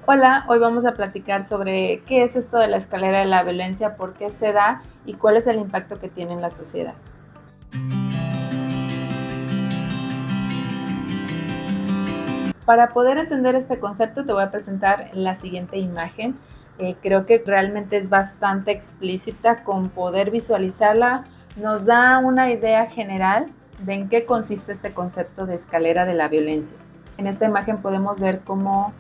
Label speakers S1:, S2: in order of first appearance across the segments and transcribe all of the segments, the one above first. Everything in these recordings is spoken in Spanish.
S1: Hola, hoy vamos a platicar sobre qué es esto de la escalera de la violencia, por qué se da y cuál es el impacto que tiene en la sociedad. Para poder entender este concepto te voy a presentar la siguiente imagen. Creo que realmente es bastante explícita, con poder visualizarla nos da una idea general de en qué consiste este concepto de escalera de la violencia. En esta imagen podemos ver cómo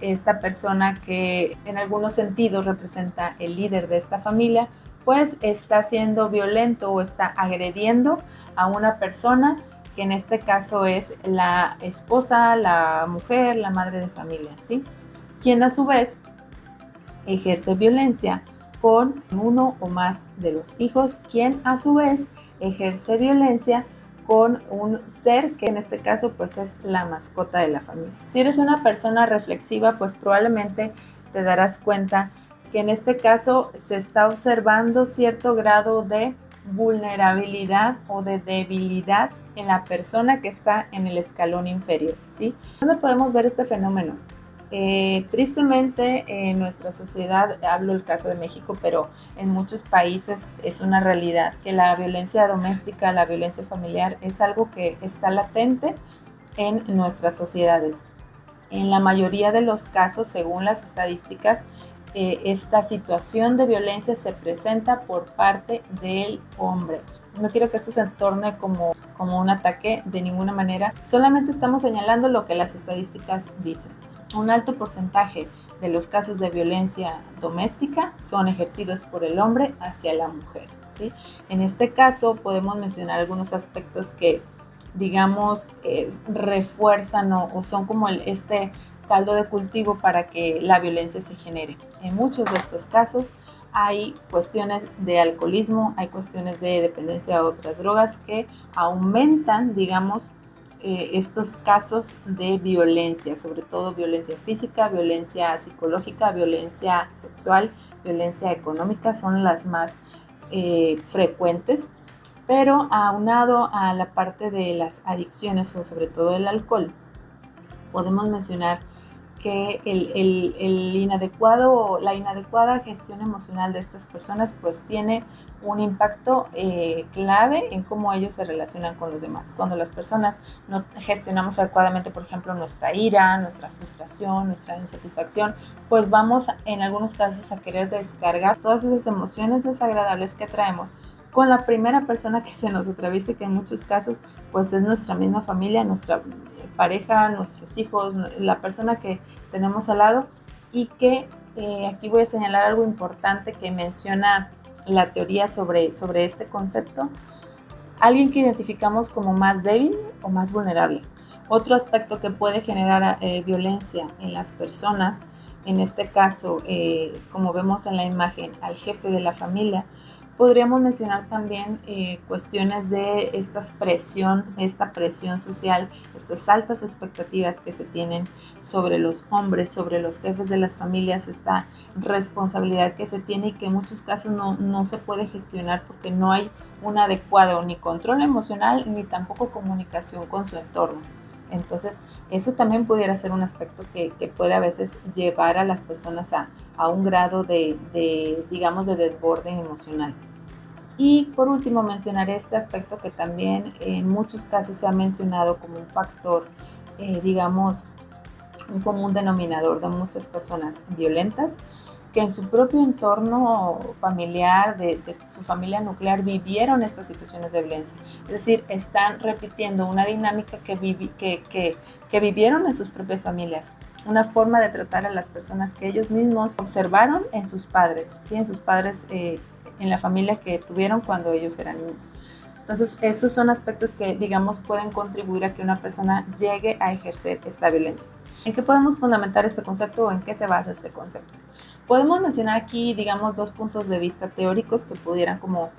S1: esta persona, que en algunos sentidos representa el líder de esta familia, pues está siendo violento o está agrediendo a una persona que en este caso es la esposa, la mujer, la madre de familia, ¿sí? Quien a su vez ejerce violencia con uno o más de los hijos, quien a su vez ejerce violencia con un ser que en este caso pues es la mascota de la familia. Si eres una persona reflexiva, pues probablemente te darás cuenta que en este caso se está observando cierto grado de vulnerabilidad o de debilidad en la persona que está en el escalón inferior, ¿sí? ¿Dónde podemos ver este fenómeno? Tristemente en nuestra sociedad, hablo el caso de México, pero en muchos países es una realidad que la violencia doméstica, la violencia familiar es algo que está latente en nuestras sociedades. En la mayoría de los casos, según las estadísticas, esta situación de violencia se presenta por parte del hombre. No quiero que esto se torne como un ataque de ninguna manera, solamente estamos señalando lo que las estadísticas dicen. Un alto porcentaje de los casos de violencia doméstica son ejercidos por el hombre hacia la mujer, ¿sí? En este caso podemos mencionar algunos aspectos que, digamos, refuerzan o son como este caldo de cultivo para que la violencia se genere. En muchos de estos casos hay cuestiones de alcoholismo, hay cuestiones de dependencia a otras drogas que aumentan, digamos, estos casos de violencia, sobre todo violencia física, violencia psicológica, violencia sexual, violencia económica, son las más frecuentes. Pero aunado a la parte de las adicciones o sobre todo el alcohol, podemos mencionar que el inadecuado o la inadecuada gestión emocional de estas personas pues tiene un impacto clave en cómo ellos se relacionan con los demás. Cuando las personas no gestionamos adecuadamente, por ejemplo, nuestra ira, nuestra frustración, nuestra insatisfacción, pues vamos en algunos casos a querer descargar todas esas emociones desagradables que traemos con la primera persona que se nos atraviese, que en muchos casos pues es nuestra misma familia, nuestra pareja, nuestros hijos, la persona que tenemos al lado. Y que aquí voy a señalar algo importante que menciona la teoría sobre este concepto: alguien que identificamos como más débil o más vulnerable. Otro aspecto que puede generar violencia en las personas, en este caso, como vemos en la imagen, al jefe de la familia. Podríamos mencionar también cuestiones de esta presión social, estas altas expectativas que se tienen sobre los hombres, sobre los jefes de las familias, esta responsabilidad que se tiene y que en muchos casos no se puede gestionar porque no hay un adecuado ni control emocional ni tampoco comunicación con su entorno. Entonces, eso también pudiera ser un aspecto que puede a veces llevar a las personas a un grado digamos, de desborde emocional. Y por último, mencionaré este aspecto que también en muchos casos se ha mencionado como un factor, digamos, un común denominador de muchas personas violentas, que en su propio entorno familiar, de su familia nuclear, vivieron estas situaciones de violencia. Es decir, están repitiendo una dinámica que vivieron en sus propias familias, una forma de tratar a las personas que ellos mismos observaron en sus padres, ¿sí? En sus padres, en la familia que tuvieron cuando ellos eran niños. Entonces, esos son aspectos que, digamos, pueden contribuir a que una persona llegue a ejercer esta violencia. ¿En qué podemos fundamentar este concepto o en qué se basa este concepto? Podemos mencionar aquí, digamos, dos puntos de vista teóricos que pudieran como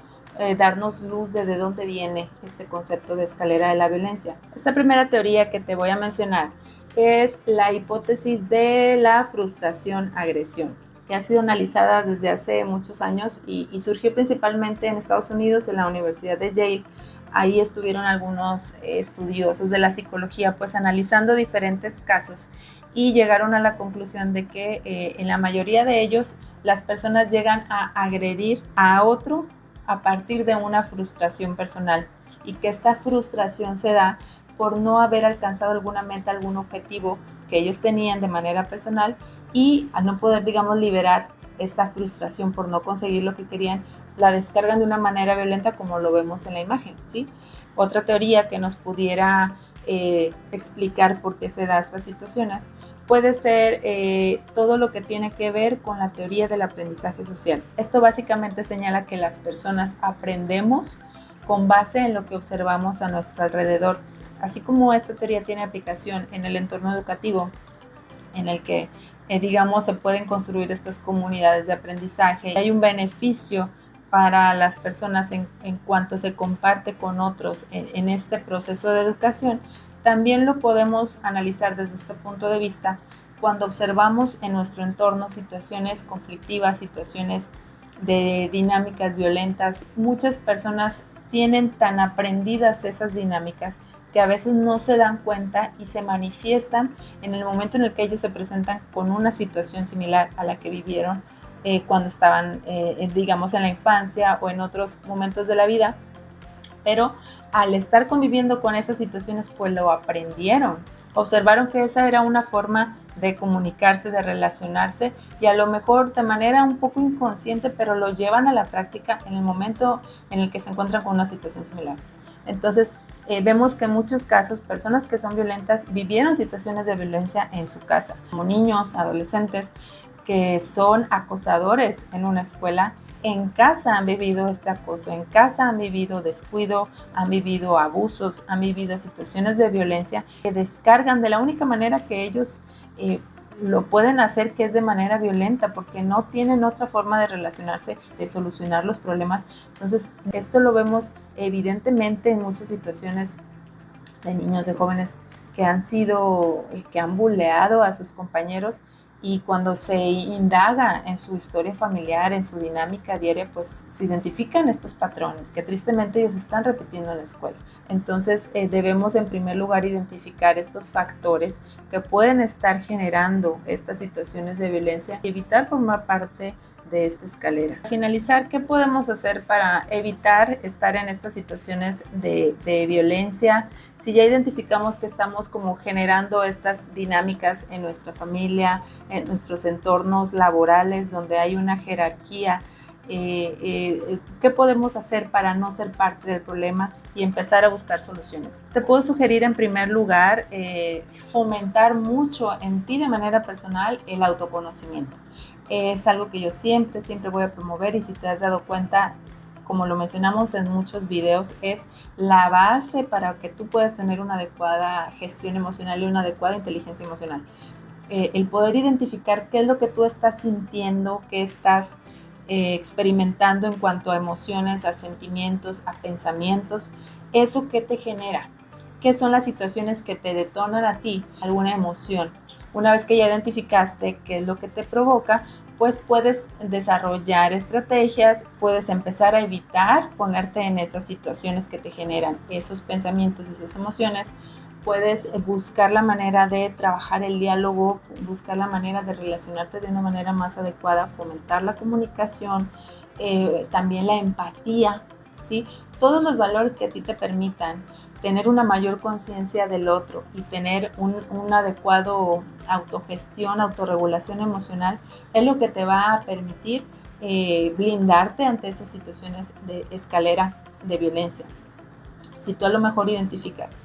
S1: darnos luz de dónde viene este concepto de escalera de la violencia. Esta primera teoría que te voy a mencionar es la hipótesis de la frustración-agresión, que ha sido analizada desde hace muchos años y surgió principalmente en Estados Unidos, en la Universidad de Yale. Ahí estuvieron algunos estudiosos de la psicología pues analizando diferentes casos y llegaron a la conclusión de que en la mayoría de ellos las personas llegan a agredir a otro a partir de una frustración personal, y que esta frustración se da por no haber alcanzado alguna meta, algún objetivo que ellos tenían de manera personal, y al no poder, digamos, liberar esta frustración por no conseguir lo que querían, la descargan de una manera violenta, como lo vemos en la imagen, ¿sí? Otra teoría que nos pudiera explicar por qué se da estas situaciones puede ser todo lo que tiene que ver con la teoría del aprendizaje social. Esto básicamente señala que las personas aprendemos con base en lo que observamos a nuestro alrededor. Así como esta teoría tiene aplicación en el entorno educativo, en el que, digamos, se pueden construir estas comunidades de aprendizaje, hay un beneficio para las personas en cuanto se comparte con otros en este proceso de educación. También lo podemos analizar desde este punto de vista cuando observamos en nuestro entorno situaciones conflictivas, situaciones de dinámicas violentas. Muchas personas tienen tan aprendidas esas dinámicas que a veces no se dan cuenta y se manifiestan en el momento en el que ellos se presentan con una situación similar a la que vivieron cuando estaban, digamos, en la infancia o en otros momentos de la vida, pero al estar conviviendo con esas situaciones, pues lo aprendieron. Observaron que esa era una forma de comunicarse, de relacionarse, y a lo mejor de manera un poco inconsciente, pero lo llevan a la práctica en el momento en el que se encuentran con una situación similar. Entonces, vemos que en muchos casos personas que son violentas vivieron situaciones de violencia en su casa, como niños, adolescentes que son acosadores en una escuela. En casa han vivido este acoso, en casa han vivido descuido, han vivido abusos, han vivido situaciones de violencia que descargan de la única manera que ellos lo pueden hacer, que es de manera violenta, porque no tienen otra forma de relacionarse, de solucionar los problemas. Entonces, esto lo vemos evidentemente en muchas situaciones de niños, de jóvenes que han bulleado a sus compañeros, y cuando se indaga en su historia familiar, en su dinámica diaria, pues se identifican estos patrones que tristemente ellos están repitiendo en la escuela. Entonces debemos en primer lugar identificar estos factores que pueden estar generando estas situaciones de violencia y evitar formar parte de esta escalera. Al finalizar, ¿qué podemos hacer para evitar estar en estas situaciones de violencia? Si ya identificamos que estamos como generando estas dinámicas en nuestra familia, en nuestros entornos laborales donde hay una jerarquía, ¿qué podemos hacer para no ser parte del problema y empezar a buscar soluciones? Te puedo sugerir en primer lugar fomentar mucho en ti de manera personal el autoconocimiento. Es algo que yo siempre voy a promover, y si te has dado cuenta, como lo mencionamos en muchos videos, es la base para que tú puedas tener una adecuada gestión emocional y una adecuada inteligencia emocional. El poder identificar qué es lo que tú estás sintiendo, qué estás experimentando en cuanto a emociones, a sentimientos, a pensamientos, eso que te genera, qué son las situaciones que te detonan a ti alguna emoción. Una vez que ya identificaste qué es lo que te provoca, pues puedes desarrollar estrategias, puedes empezar a evitar ponerte en esas situaciones que te generan esos pensamientos y esas emociones. Puedes buscar la manera de trabajar el diálogo, buscar la manera de relacionarte de una manera más adecuada, fomentar la comunicación, también la empatía, ¿sí? Todos los valores que a ti te permitan tener una mayor conciencia del otro y tener un adecuado autogestión, autorregulación emocional, es lo que te va a permitir blindarte ante esas situaciones de escalera de violencia. Si tú a lo mejor identificas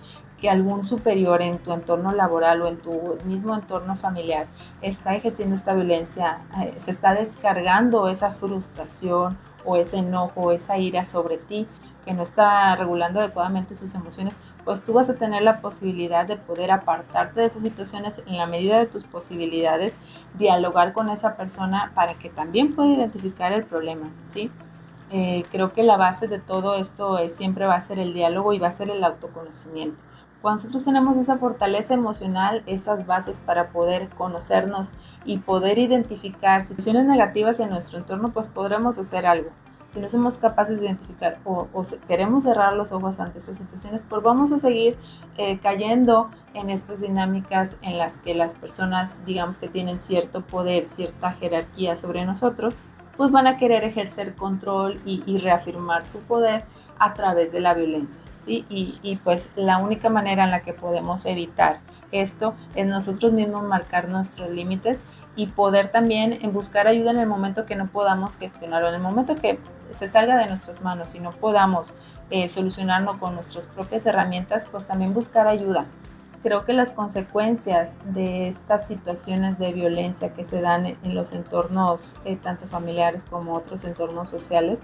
S1: que algún superior en tu entorno laboral o en tu mismo entorno familiar está ejerciendo esta violencia, se está descargando esa frustración o ese enojo, esa ira sobre ti, que no está regulando adecuadamente sus emociones, pues tú vas a tener la posibilidad de poder apartarte de esas situaciones en la medida de tus posibilidades, dialogar con esa persona para que también pueda identificar el problema, ¿sí? Creo que la base de todo esto siempre va a ser el diálogo y va a ser el autoconocimiento. Cuando nosotros tenemos esa fortaleza emocional, esas bases para poder conocernos y poder identificar situaciones negativas en nuestro entorno, pues podremos hacer algo. Si no somos capaces de identificar o queremos cerrar los ojos ante estas situaciones, pues vamos a seguir cayendo en estas dinámicas en las que las personas, digamos que tienen cierto poder, cierta jerarquía sobre nosotros, pues van a querer ejercer control y reafirmar su poder a través de la violencia, ¿sí? Y pues la única manera en la que podemos evitar esto es nosotros mismos marcar nuestros límites y poder también buscar ayuda en el momento que no podamos gestionarlo, en el momento que se salga de nuestras manos y no podamos solucionarlo con nuestras propias herramientas, pues también buscar ayuda. Creo que las consecuencias de estas situaciones de violencia que se dan en los entornos tanto familiares como otros entornos sociales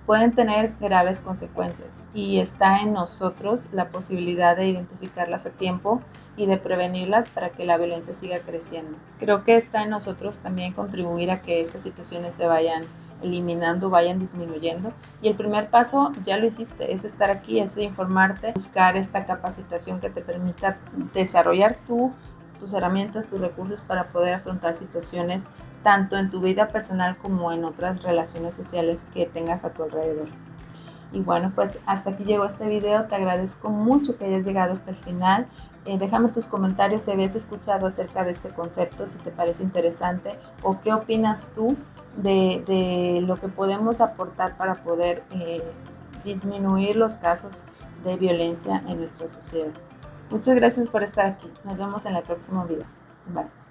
S1: pueden tener graves consecuencias y está en nosotros la posibilidad de identificarlas a tiempo y de prevenirlas para que la violencia siga creciendo. Creo que está en nosotros también contribuir a que estas situaciones se vayan eliminando, vayan disminuyendo. Y el primer paso ya lo hiciste, es estar aquí, es informarte, buscar esta capacitación que te permita desarrollar tus herramientas, tus recursos para poder afrontar situaciones tanto en tu vida personal como en otras relaciones sociales que tengas a tu alrededor. Y bueno, pues hasta aquí llegó este video. Te agradezco mucho que hayas llegado hasta el final. Déjame tus comentarios si habías escuchado acerca de este concepto, si te parece interesante o qué opinas tú de lo que podemos aportar para poder disminuir los casos de violencia en nuestra sociedad. Muchas gracias por estar aquí. Nos vemos en el próximo video. Bye.